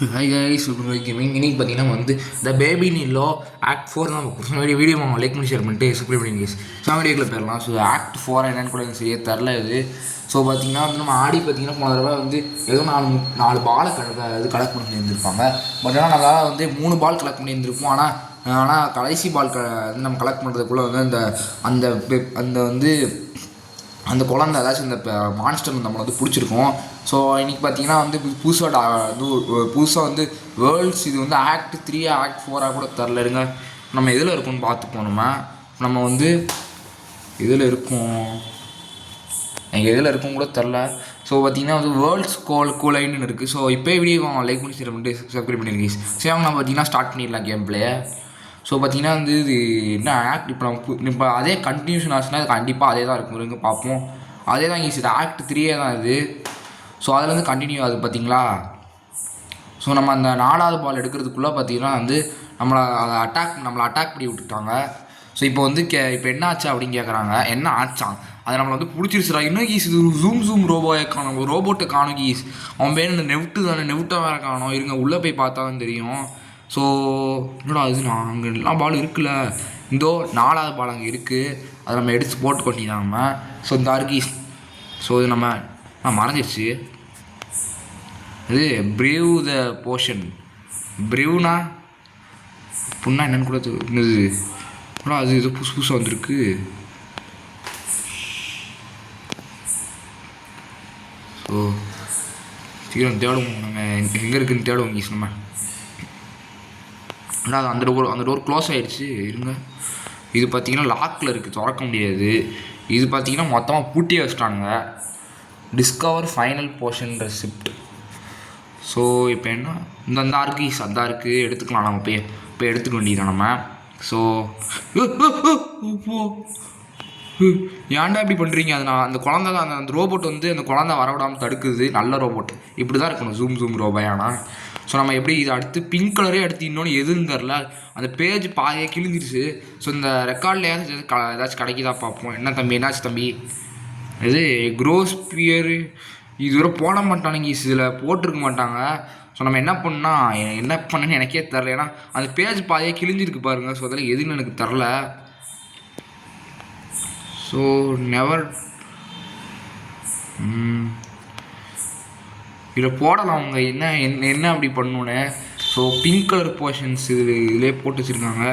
Hi guys, gaming இன்னைக்கு பார்த்தீங்கன்னா the baby நீலோ act 4 தான் நம்ம வீடியோ லைக் பண்ணி ஷேர் பண்ணிட்டு சப்ஸ்கிரைப் பண்ணி கைஸ். வீடியோக்குள்ள போயிடலாம். ஸோ ஆக்ட் 4 என்னன்னு கூட எனக்கு சரியாக தரல இது. ஸோ பார்த்தீங்கன்னா நம்ம ஆடி பார்த்தீங்கன்னா போன தடவை ஏதோ நாலு பாலை கலெக்ட் பண்ணி இருந்திருப்பாங்க. பட் ஆனால் நம்மளால் 3 பால் கலெக்ட் பண்ணி இருந்திருப்போம். ஆனால் கடைசி பால் நம்ம கலெக்ட் பண்ணுறதுக்குள்ளே அந்த அந்த அந்த அந்த குழந்தை ஏதாச்சும் இந்த மான்ஸ்டர் நம்மளை பிடிச்சிருக்கோம். ஸோ இன்றைக்கி பார்த்தீங்கன்னா புதுசாக வேர்ல்ட்ஸ் இது ஆக்ட் 3 ஆக்ட் 4 கூட தரல. இருங்க, நம்ம எதில் இருக்கோம்னு பார்த்துப்போம். நம்ம இதில் இருக்கோம், எங்கள் எதில் இருக்கும் கூட தெரில. ஸோ பார்த்தீங்கன்னா வேர்ல்ட்ஸ் கோலைன்னு இருக்குது. ஸோ இப்போ வீடியோ லைக் பண்ணி ஷேர் பண்ணிட்டு சப்ஸ்கிரைப் பண்ணியிருக்கீங்க. சரி, அவங்க பார்த்தீங்கன்னா ஸ்டார்ட் பண்ணிடலாம் கேம் பிளே. ஸோ பார்த்தீங்கன்னா இது என்ன ஆக்ட் இப்போ அதே கண்டினியூஷன் ஆச்சுன்னா அது கண்டிப்பாக அதே தான் இருக்கும். இருங்க பார்ப்போம். அதே தான் இது ஆக்ட் 3 தான் இது. ஸோ அதில் கண்டினியூ ஆகுது பார்த்தீங்களா. ஸோ நம்ம அந்த 4வது பால் எடுக்கிறதுக்குள்ளே பார்த்தீங்கன்னா நம்மளை அட்டாக் பண்ணி விட்டுட்டாங்க. ஸோ இப்போ இப்போ என்ன ஆச்சு அப்படின்னு கேட்குறாங்க. என்ன ஆச்சான், அதை நம்மளை பிடிச்சிருச்சுடா. இன்னும் கீஸ் இது ஜூம் ரோபோயை காணும், ரோபோட்டை காணும் கீஸ். அவன் பேர் இந்த நெவுட்டை வேறு காணும். இருங்க உள்ளே போய் பார்த்தா தான் தெரியும். ஸோ என்னடா அது, அங்கே எல்லாம் பால் இருக்குல்ல, இந்தோ 4வது பால் அங்கே இருக்குது. அதை நம்ம எடுத்து போட்டு கொட்டிதான் நம்ம. ஸோ இந்த ஆர்கீஸ். ஸோ இது நம்ம மறந்துடுச்சு. இது ப்ரீவ் த போர்ஷன். ப்ரீவ்னா புண்ணா என்னன்னு கூட இருந்தது. அது இது புதுசாக வந்திருக்கு. ஸோ சீக்கிரம் தேடுவோம், நம்ம எங்கே இருக்குதுன்னு தேடுவோம் கீஸ். நம்ம ஆனால் அந்த டோர் க்ளோஸ் ஆகிடுச்சு. இருங்க, இது பார்த்தீங்கன்னா லாக்கில் இருக்குது, திறக்க முடியாது. இது பார்த்தீங்கன்னா மொத்தமாக பூட்டியே வச்சிட்டானுங்க. Discover final portion receipt. So இப்போ என்ன இந்த ஆர்கீஸ் அதான் இருக்குது, எடுத்துக்கலாம். நம்ம போய் எடுத்துக்க வேண்டியதான் நம்ம. ஸோ ஏன்டா இப்படி பண்ணுறீங்க? அது அந்த குழந்தை தான், அந்த ரோபோட் அந்த குழந்தை வரவிடாமல் தடுக்குது. நல்ல ரோபோட் இப்படி தான் இருக்கணும், ஜூம் ரோபோயானா. ஸோ நம்ம எப்படி இதை அடுத்து பிங்க் கலரே அடுத்து இன்னொன்று எதுன்னு தெரில. அந்த பேஜ் பாதையே கிழிஞ்சிருச்சு. ஸோ இந்த ரெக்கார்டில் ஏதாச்சும் கிடைக்குதா பார்ப்போம். என்ன தம்பி, என்னாச்சு தம்பி? இது க்ரோஸ்பியர் இதுவரை போட மாட்டானுங்க, இதில் போட்டிருக்க மாட்டாங்க. ஸோ நம்ம என்ன பண்ணேன்னு எனக்கே தெரில. ஏன்னா அந்த பேஜ் பாதையே கிழிஞ்சிருக்கு பாருங்கள். ஸோ அதில் எதுன்னு எனக்கு தெரில. ஸோ நெவர் இதில் போடலாம். அவங்க என்ன அப்படி பண்ணணுன்னு. ஸோ பிங்க் கலர் போர்ஷன்ஸ் இதிலே போட்டு வச்சுருக்காங்க.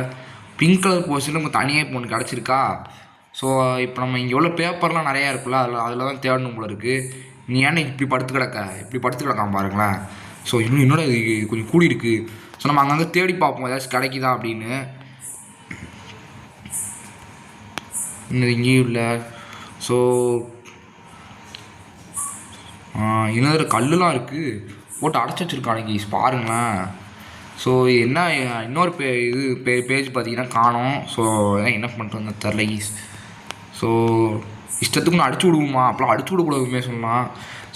பிங்க் கலர் போர்ஷன் நம்ம தனியாக இப்போ ஒன்று கிடச்சிருக்கா. ஸோ இப்போ நம்ம இங்கே எவ்வளோ பேப்பர்லாம் நிறையா இருக்குல்ல, அதில் தான் தேடணும் போல இருக்குது. நீ ஏன்னா இப்படி படுத்து கிடக்காம பாருங்களேன். ஸோ இன்னொரு இது கொஞ்சம் கூடி இருக்குது. ஸோ நம்ம அங்கங்கே தேடி பார்ப்போம் ஏதாச்சும் கிடைக்குதா அப்படின்னு. இன்னும் இங்கேயும் இல்லை. ஸோ இன்னொரு கல்லுலாம் இருக்குது, போட்டு அடைச்சி வச்சுருக்கானுங்க பாருங்களேன். ஸோ என்ன இன்னொரு பேஜ் பார்த்தீங்கன்னா காணோம். ஸோ என்ன பண்ணுறதுன்னு தெரில ஈஸ். ஸோ இஷ்டத்துக்கு நான் அடிச்சு விடுவோமா, அப்போலாம் அடிச்சு விடக்கூடாதுமே சொன்னால்.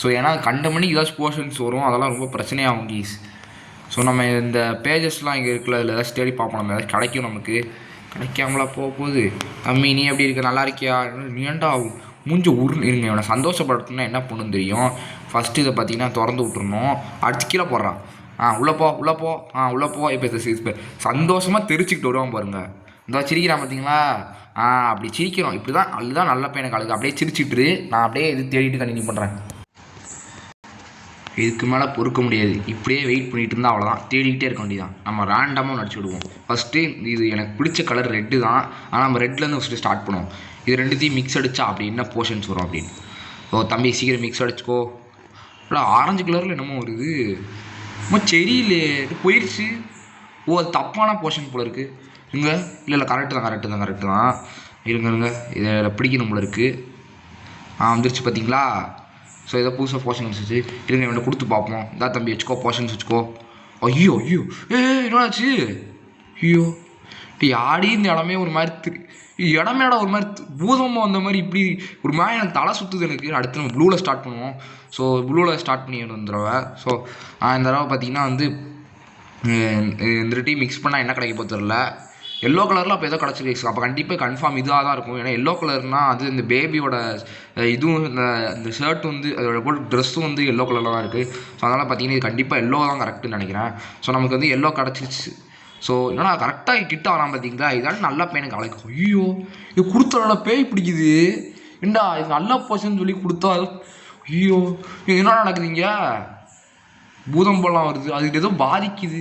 ஸோ ஏன்னா கண்ட மணிக்கு ஏதாச்சும் போர்ஷன்ஸ் வரும், அதெல்லாம் ரொம்ப பிரச்சனையாகும் கீஸ். ஸோ நம்ம இந்த பேஜஸ்லாம் இங்கே இருக்குல்ல, அதில் ஏதாச்சும் தேடி பார்ப்போம். நம்ம ஏதாச்சும் கிடைக்கும். நமக்கு கிடைக்காமலா போகுது. தம்பி நீ எப்படி இருக்க, நல்லா இருக்கியா? நீண்டா மூஞ்சி இருங்க. இவனை சந்தோஷப்படுத்தணும்னா என்ன பண்ணுன்னு தெரியும். ஃபஸ்ட்டு இதை பார்த்தீங்கன்னா திறந்து விட்டுருணும். அடிச்சு கீழே போடுறான். உள்ளே போ. இப்போ சந்தோஷமாக தெரிச்சுக்கிட்டு வருவான் பாருங்கள். இந்த சிரிக்கிறான் பார்த்தீங்களா. அப்படி சிரிக்கிறோம். இப்படி தான் அதுதான் நல்ல பையனை கழுகு. அப்படியே சிரிச்சுட்டு நான் அப்படியே இது தேடிட்டு கண்டினியூ பண்ணுறேன். இதுக்கு மேலே பொறுக்க முடியாது. இப்படியே வெயிட் பண்ணிகிட்டு இருந்தால் அவ்வளோதான், தேடிக்கிட்டே இருக்க வேண்டியதான். நம்ம ரேண்டமாக நடிச்சு விடுவோம். ஃபஸ்ட்டு இது எனக்கு பிடிச்ச கலர் ரெட்டு தான். ஆனால் நம்ம ரெட்லேருந்து ஃபஸ்ட்டு ஸ்டார்ட் பண்ணுவோம். இது ரெண்டுத்தையும் மிக்ஸ் அடித்தா அப்படி என்ன போர்ஷன்ஸ் வரும் அப்படின்னு. ஓ தம்பி சீக்கிரம் மிக்ஸ் அடிச்சுக்கோ. இல்லை ஆரஞ்சு கலரில் என்னமோ வருது. சரியில்லே, இது போயிடுச்சு. ஓ அது தப்பான போர்ஷன் போல் இருக்குது. இல்லை கரெக்டு தான். இருங்க இதில் பிடிக்கணும் போல இருக்குது. வந்துருச்சு பார்த்தீங்களா. ஸோ இதை புதுசாக போர்ஷன்ஸ் வச்சு இருங்க இவனை கொடுத்து பார்ப்போம். இதான் தம்பி வச்சுக்கோ, போர்ஷன்ஸ் வச்சுக்கோ. ஐயோ என்னாச்சு? இப்படி ஆடி இந்த இடமே ஒரு மாதிரி இடமேடா ஒரு மாதிரி பூதமாக வந்த மாதிரி இப்படி ஒரு மாதிரி எனக்கு தலை சுற்றுது எனக்கு. அடுத்து நம்ம ப்ளூவில் ஸ்டார்ட் பண்ணுவோம். ஸோ ப்ளூவில் ஸ்டார்ட் பண்ணி இந்த தடவை. ஸோ இந்த தடவை பார்த்தீங்கன்னா இந்த டீம் மிக்ஸ் பண்ணால் என்ன கிடைக்க போகிறது தெரில. எல்லோ கலரில் அப்போ ஏதோ கிடச்சிருக்கு. அப்போ கண்டிப்பாக கன்ஃபார்ம் இதாக தான் இருக்கும். ஏன்னா எல்லோ கலர்னால் அது இந்த பேபியோட இதுவும் இந்த ஷர்ட் வந்து அதோட போட்டு ட்ரெஸ்ஸும் வந்து எல்லோ கலரில் தான் இருக்குது. ஸோ அதனால் பார்த்தீங்கன்னா இது கண்டிப்பாக எல்லோ தான் கரெக்டுன்னு நினைக்கிறேன். ஸோ நமக்கு வந்து எல்லோ கிடச்சிருச்சு. ஸோ என்னன்னா கரெக்டாக கிட்ட வரான் பார்த்தீங்களா, இதால் நல்ல பையனுக்கு அழைக்கும். ஐயோ இது கொடுத்தோட பேய் பிடிக்குது ஏண்டா, இது நல்ல போச்சுன்னு சொல்லி கொடுத்தா. ஐயோ என்ன நடக்குதுங்க, பூதம் போலாம் வருது, அதுக்கு ஏதோ பாதிக்குது.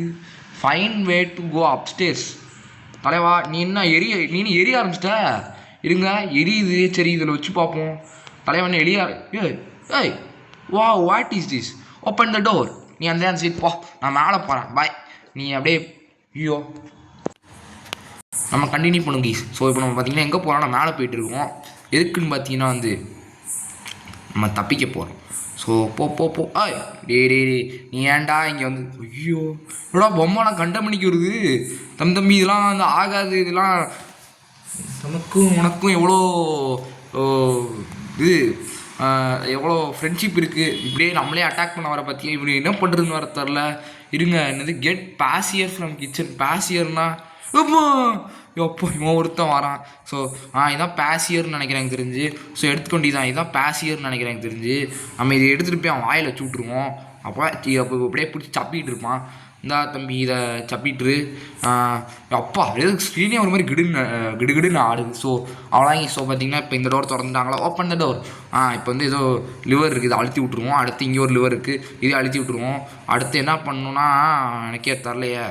Fine way to go upstairs. தலைவா நீ என்ன எரிய ஆரம்பிச்சிட்ட, இருங்க எரியுது. சரி இதில் வச்சு பார்ப்போம். தலைவா என்ன ஏய் வா what is this, open the door. நீ அந்த சீட் போ, நான் மேலே போகிறேன், பாய். நீ அப்படியே ஐயோ நம்ம கண்டினியூ பண்ணுங்க கீஸ். ஸோ இப்போ நம்ம பார்த்தீங்கன்னா எங்கே போகிறோம், நான் மேலே போயிட்டுருக்கோம். எதுக்குன்னு பார்த்தீங்கன்னா வந்து நம்ம தப்பிக்க போகிறோம். ஸோ போ ஆய் டே நீ ஏன்டா இங்கே வந்து. ஐயோ எவ்வளோ பொம்மைலாம் கண்டமணிக்கு வருது. தம்பி இதெல்லாம் வந்து ஆகாது. இதெல்லாம் நமக்கும் உனக்கும் எவ்வளோ இது எவ்வளோ ஃப்ரெண்ட்ஷிப் இருக்குது. இப்படியே நம்மளே அட்டாக் பண்ண வர பார்த்தியா, இப்படி என்ன பண்ணுறதுன்னு வர தெரில. இருங்க என்னது கெட் பாசியர் ஃப்ரம் கிச்சன். பாசியர்னா எப்போ இவன் ஒருத்தன் வரான். ஸோ இதான் பேசியர்னு நினைக்கிறேன் எனக்கு தெரிஞ்சு. ஸோ எடுத்துக்கொண்டி தான் இதான் பேசியர்னு நினைக்கிறேன் எனக்கு தெரிஞ்சு. நம்ம இதை எடுத்துகிட்டு போய் அவன் வாயில் வச்சு விட்ருவோம். அப்போ அப்படியே பிடிச்சி சப்பிகிட்டு இருப்பான். இந்தா தம்பி இதை சப்பிட்டுரு. அப்பா எதுக்கு ஸ்க்ரீனே ஒரு மாதிரி கிடுகிடுன்னு ஆடுது. ஸோ அவ்வளோதாங்க. ஸோ பார்த்தீங்கன்னா இப்போ இந்த டோர் திறந்துட்டாங்களா, ஓப்பன் த டோர். இப்போ வந்து ஏதோ லிவர் இருக்குது, இதை அழுத்தி விட்ருவோம். அடுத்து இங்கே ஒரு லிவர் இருக்குது, இதை அழுத்தி விட்ருவோம். அடுத்து என்ன பண்ணணுன்னா எனக்கே தரலையே.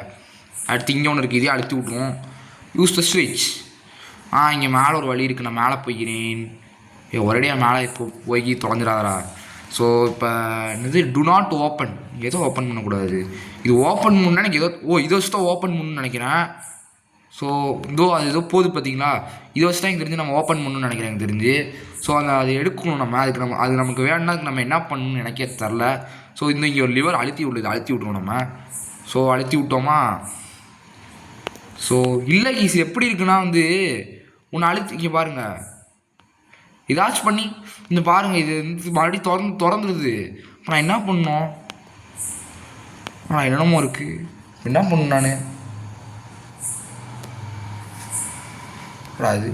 அடுத்து இங்கே ஒன்று இருக்குது, இதே அழுத்தி விட்ருவோம். யூஸ் த ஸ்விட்ச். இங்கே மேலே ஒரு வழி இருக்குது, நான் மேலே போய்க்கிறேன். ஒரேடியாக மேலே இப்போ போய் தொலைஞ்சிடாதரா. ஸோ இப்போ என்னது டு நாட் ஓப்பன், ஏதோ ஓப்பன் பண்ணக்கூடாது. இது ஓப்பன் பண்ணால் எனக்கு ஏதோ இதை வச்சு தான் ஓப்பன் பண்ணணும்னு நினைக்கிறேன். ஸோ அது ஏதோ போகுது பார்த்தீங்களா, இதை வச்சு தான் எனக்கு தெரிஞ்சு நம்ம ஓப்பன் பண்ணணும்னு நினைக்கிறேன் எனக்கு தெரிஞ்சு. ஸோ அதை எடுக்கணும் நம்ம. அது நமக்கு வேணும்னா நம்ம என்ன பண்ணணும்னு எனக்கே தெரில. ஸோ இங்கே ஒரு லிவர் அழுத்தி விட்ருவோம் நம்ம. ஸோ அழுத்தி விட்டோமா. ஸோ இல்லை ஈஸி எப்படி இருக்குன்னா வந்து ஒன்று அழுத்தி இங்கே பாருங்கள், ஏதாச்சும் பண்ணி இந்த பாருங்கள் இது மறுபடியும் திறந்துடுது. இப்போ நான் என்ன பண்ணணும், என்னென்னமோ இருக்குது, என்ன பண்ணணும் நான். அது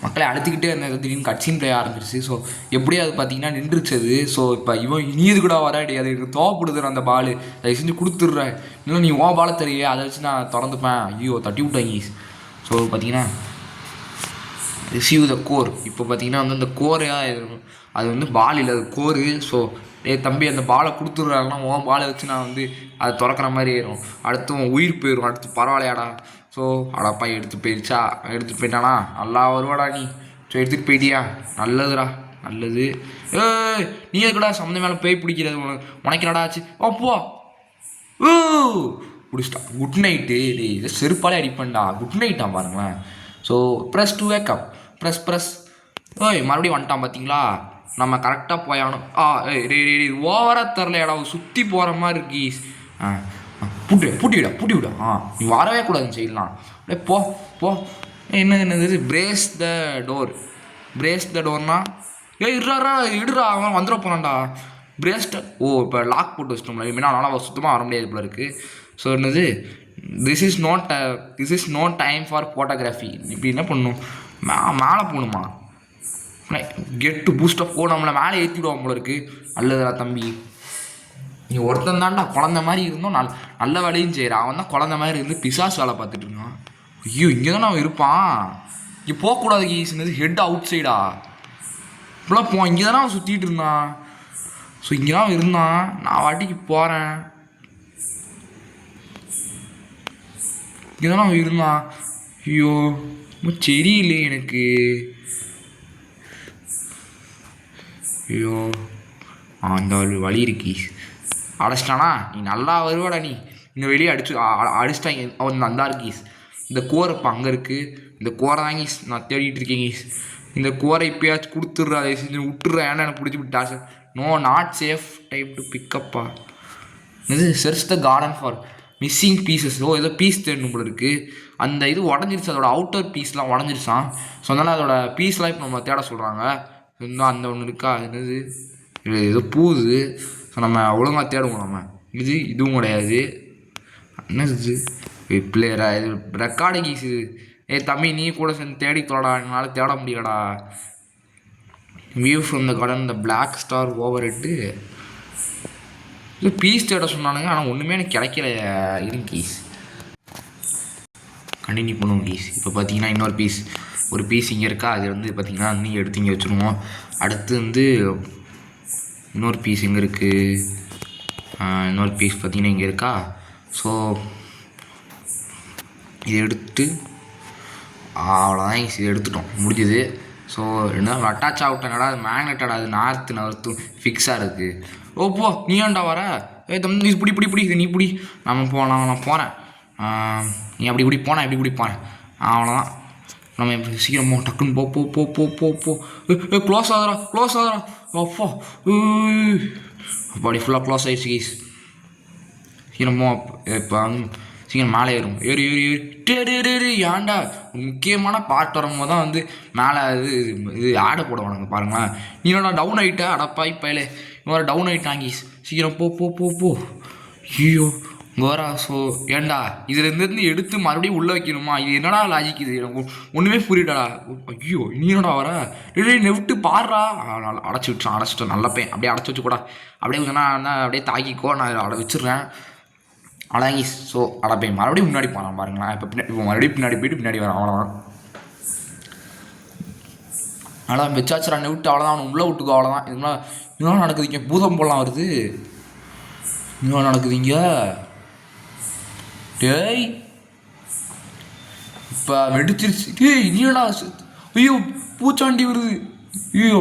மக்களை அழுத்திக்கிட்டே இருந்தது, திடீர்னு கட்சின் பிளே ஆரம்பிச்சிருச்சு. ஸோ எப்படியும் அது பார்த்தீங்கன்னா நின்றுச்சு அது. ஸோ இப்போ இவன் இனியது கூட வராடி, அது எனக்கு தோப்படுதுற அந்த பால், அதை செஞ்சு கொடுத்துட்றேன். இல்லை நீ பாலை தெரிய, அதை வச்சு நான் திறந்துப்பேன். ஐயோ தட்டி விட்டாங்க. ஸோ பார்த்தீங்கன்னா ரிசீவ் த கோர். இப்போ பார்த்தீங்கன்னா வந்து அந்த கோரையாக அது வந்து பால் இல்லை, அது கோரு. ஸோ தம்பி அந்த பாலை கொடுத்துட்றாங்கன்னா பாலை வச்சு நான் வந்து அதை திறக்கிற மாதிரி ஆயிரும். அடுத்து உயிர் போயிடும். அடுத்து பரவாயில்லையாடா. ஸோ அடப்பா எடுத்துகிட்டு போயிட்டானா, நல்லா வருவாடா நீ. ஸோ எடுத்துகிட்டு போயிட்டியா, நல்லதுடா நல்லது. நீ எதுக்கடா சம்மந்த மேலே போய் பிடிக்கிறது, உனக்குடா ஆச்சு. அப்போ பிடிச்சிட்டா. Good night. இதை செருப்பாலே அடிப்பேன்டா. குட் நைட்டா பாருங்களேன். So press to wake up. Press மறுபடியும் வந்துட்டான் பார்த்தீங்களா. நம்ம கரெக்டாக போயானோம். இது ஓவராக தரலையாடா, சுற்றி போகிற மாதிரி இருக்கீஸ். பூட்டி விட. நீ வரவே கூடாதுன்னு செய்யலாம். அப்படியே போ. என்னது பிரேஸ் த டோர்னா இடுறா அவன் வந்துட போகிறான்டா. பிரேஸ்ட இப்போ லாக் போட்டு வச்சிட்டோம்ல, இனிமேல் அதனால் சுத்தமாக வர முடியாது போல இருக்குது. ஸோ என்னது this is not time for photography. இப்படி என்ன பண்ணணும், மேலே போகணுமா, கெட் டு பூஸ்ட் ஆஃப் நம்மளை மேலே ஏற்றிடுவோம் போல இருக்குது. நல்லதுடா தம்பி, நீ ஒருத்தன் தான்டா குழந்த மாதிரி இருந்தோம், நல்ல வேலையும் செய்கிறான். அவன் தான் குழந்த மாதிரி இருந்து பிசாஸ் வேலை பார்த்துட்டு இருக்கான். ஐயோ இங்கே தான் அவன் இருப்பான். இங்கே போகக்கூடாது கீஸ்னது, ஹெட் அவுட் சைடா. இப்போலாம் இங்கே தானே அவன் சுற்றிட்டு இருந்தான். ஸோ இங்கே தான் இருந்தான், நான் வாட்டிக்கு போகிறேன். இங்கே தானே அவன் இருந்தான். ஐயோ சரியில்லை எனக்கு. ஐயோ அந்த வழி இருக்கி அடைச்சிட்டானா, நீ நல்லா வருவாடா. நீ இந்த வெளியே அடிச்சிட்டாங்க அவன் நல்லா இருக்கீஸ். இந்த கோரை இப்போ அங்கே இருக்குது. இந்த கோரை தாங்க நான் தேடிட்டு இருக்கேங்க. இந்த கோரை இப்போயாச்சும் கொடுத்துட்றா, அதை செஞ்சு விட்டுறேன். ஏன்னா எனக்கு பிடிச்சி விட்டா sir. No not safe type to பிக்கப்பா. இது search the garden for missing pieces. ஏதோ பீஸ் தேடணும் போல இருக்குது. அந்த இது உடஞ்சிருச்சு, அதோட அவுட்டர் பீஸ்லாம் உடஞ்சிருச்சான். ஸோ அதனால் அதோட பீஸ்லாம் இப்போ நம்ம தேட சொல்கிறாங்க. இன்னும் அந்த ஒன்று இருக்கா, என்னது ஏதோ பூது. ஸோ நம்ம ஒழுங்காக தேடுவோம். நம்ம இதுவும் கிடையாது. என்னது பிளேயரா இது ரெக்கார்டு கீஸ் இது. தம்பி நீ கூட சேர்ந்து தேடி தொலைடா, என்னால் தேட முடியலடா. வியூ ஃப்ரம் த கார்டன் இந்த பிளாக் ஸ்டார் ஓவர் இட்டு இல்லை பீஸ் தேட சொன்னானுங்க. ஆனால் ஒன்றுமே எனக்கு கிடைக்கல. இருங்க கீஸ் கண்டினியூ பண்ணுவோம் கீஸ். இப்போ பார்த்தீங்கன்னா இன்னொரு பீஸ், ஒரு பீஸ் இங்கே இருக்கா, அது வந்து பார்த்திங்கன்னா நீ எடுத்து இங்கே வச்சுருவோம். அடுத்து வந்து இன்னொரு பீஸ் எங்கே இருக்குது, இன்னொரு பீஸ் பார்த்திங்கன்னா இங்கே இருக்கா. ஸோ இது எடுத்து அவ்வளோதான் கீஸ், இது எடுத்துட்டோம், முடிஞ்சுது. ஸோ என்ன அட்டாச் ஆகிட்டேனடா, அது மேக்னெட்டடா, அது நார்த்து ஃபிக்ஸாக இருக்குது. ஓ போ, நீ ஏன்டா வர, தம்பி இது பிடி இது நீ பிடி, நான் போகிறேன், நீ அப்படி இப்படி போனேன், இப்படி போனேன், அவ்வளோதான். நம்ம சீக்கிரமோ டக்குன்னு போ போ போ போ போ போ க்ளோஸ் ஆகுறா அப்பா, அப்படி ஃபுல்லாக க்ளோஸ் ஆகிடுச்சு கீஸ். சீக்கிரமோ இப்போ சீக்கிரம் மேலே ஏறும், ஏறி ஏறி ஏறி ஏன்டா முக்கியமான பார்ட் வரும்போது தான் வந்து மேலே இது ஆடை போடுவானுங்க பாருங்களேன். நீ நான் டவுன் ஆகிட்டா, அடப்பாய் பயிலே இவன் டவுன் ஆகிட்டான் கீஸ். சீக்கிரம் போ போ போ போ ஐயோ இங்கே வரா. ஸோ ஏண்டா இதுலேருந்து எடுத்து மறுபடியும் உள்ளே வைக்கணுமா, இது என்னடா லாஜிக், இது எனக்கு ஒன்றுமே புரியடா. ஐயோ நீ என்னடா வர, நெவிட்டு பாடுறா, அடைச்சிட்டேன் நல்ல பையன், அப்படியே அடைச்சி வச்சு கூட அப்படியே அப்படியே தாக்கிக்கோ, நான் அடை வச்சிடுறேன். அழகி. ஸோ அடைப்பேன் மறுபடியும் முன்னாடி போகிறான் பாருங்களேன். இப்போ மறுபடியும் பின்னாடி போயிட்டு பின்னாடி வரான், அவ்வளோதான். அவ்வளோதான் வச்சாச்சுறான் விட்டு, அவ்வளோதான் அவனை உள்ளே விட்டுக்கோ, அவ்வளோதான். இதெல்லாம் நடக்குதுங்க, பூதம் போடலாம் வருது, இதெல்லாம் நடக்குதுங்க. டேய் இப்போ வெடிச்சிருச்சு. டேய் நீடா, ஐயோ பூச்சாண்டி வருது, ஐயோ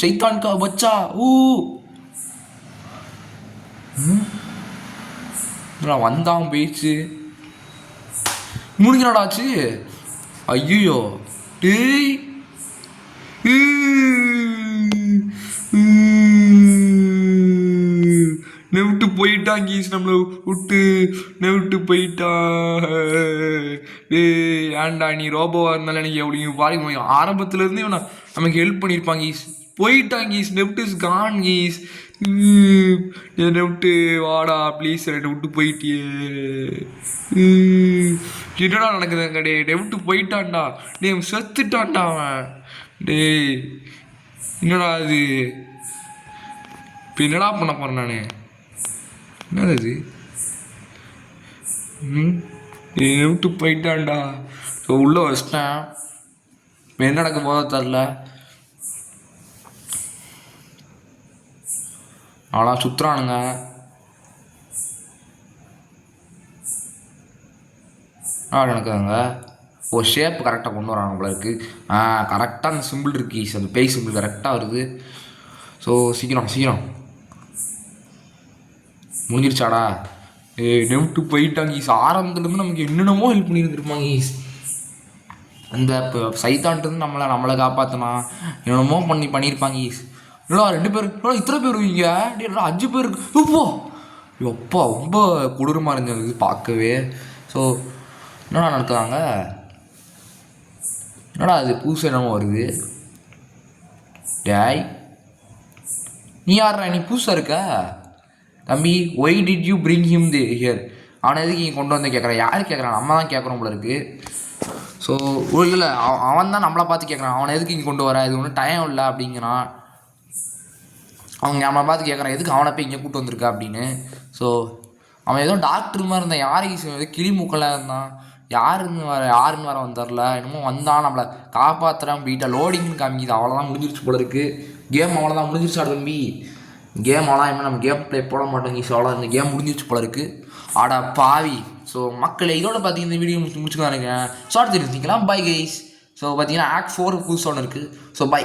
சைத்தான்கா பச்சா. வந்தான் போயிடுச்சு, முடிஞ்சிடாச்சு. ஐயோ டேய் நெவிட்டு போயிட்டான் கீஸ், நம்மளை விட்டு நெவிட்டு போயிட்டான். ஏன்டா நீ ரோபோவாக இருந்தாலும் எனக்கு எவ்வளோ பாருங்க, ஆரம்பத்துலேருந்து இவனை நமக்கு ஹெல்ப் பண்ணியிருப்பாங்க கீஸ். போயிட்டான் கீஸ், நெவிட்டு இஸ் கான் கீஸ். என்னை விட்டு வாடா ப்ளீஸ், என்னை விட்டு போயிட்டியே. என்னடா நடக்குதுங்க, டே நெவிட்டு போயிட்டான்டா, டே செத்துட்டான்டா அவன். டேய் என்னடா அது, இப்போ என்னடா பண்ண போகிறேன் நான், என்னது அது, என்னை விட்டு போயிட்டான்டா. ஸோ உள்ளே வச்சிட்டேன், இப்போ என்ன நடக்க போதோ தெரில. அவ்வளோ சுற்றுறானுங்க. நடக்குதுங்க. ஓ ஷேப் கரெக்டாக கொண்டு வராங்க போல இருக்குது. கரெக்டாக அந்த சிம்பிள் இருக்கு, அந்த பேய் சிம்பிள் கரெக்டாக வருது. ஸோ சீக்கிரம் முடிஞ்சிருச்சாடா. நெவிட்டு போயிட்டாங்க ஈஸ். ஆரம்பத்துலேருந்து நமக்கு என்னென்னமோ ஹெல்ப் பண்ணியிருந்துருப்பாங்க ஈஸ். அந்த இப்போ சைத்தான்ட்டு நம்மளை காப்பாற்றினா என்னென்னமோ பண்ணியிருப்பாங்க ஈஸ். இல்லைடா 2 பேர், இத்தனை பேர் வருவீங்க, 5 பேர் இப்போ எப்பா ரொம்ப கொடூரமாக இருந்தது பார்க்கவே. ஸோ என்னடா நடக்குதாங்க, என்னடா அது புதுசு என்னமோ வருது. டேய் நீ யாரா, நீ புதுசாக இருக்க தம்பி, why did you bring him the here, அவனை எதுக்கு இங்கே கொண்டு வந்து கேட்குறான், யார் கேட்குறான், நம்ம தான் கேட்குறோம் போல இருக்குது. ஸோ இல்லை அவன் தான் நம்மளை பார்த்து கேட்குறான், அவனை எதுக்கு இங்கே கொண்டு வர, இது ஒன்றும் டைம் இல்லை அப்படிங்கிறான். அவங்க நம்மளை பார்த்து கேட்குறான் எதுக்கு அவனை போய் இங்கே கூப்பிட்டு வந்திருக்கா அப்படின்னு. ஸோ அவன் ஏதோ டாக்டர் மாதிரி இருந்தான், யாருக்கு கிளி மூக்கெல்லாம் இருந்தான், யாருன்னு வர வந்தரல, என்னமோ வந்தான் நம்மளை காப்பாற்றுறான். வீட்டை லோடிங்னு காமிக்குது, அவ்வளோதான் முடிஞ்சிருச்சு போல இருக்குது கேம். அவ்வளோதான் முடிஞ்சிருச்சு தம்பி கேம், அவ்வளோதான். இனிமேல் நம்ம கேம் ப்ளே போட மாட்டோங்க. ஸோ அவ்வளோ இந்த கேம் முடிஞ்சிருச்சு போல இருக்குது. ஆடா பாவி. ஸோ மக்களை இதோட பார்த்தீங்கன்னா இந்த வீடியோ முடிச்சுக்கலாம் நினைக்கிறேன். ஷார்ட் தெரிஞ்சுக்கலாம். Bye guys. ஸோ பார்த்தீங்கன்னா ஆக்ட் 4 புதுசாக ஒன்று இருக்குது. So by.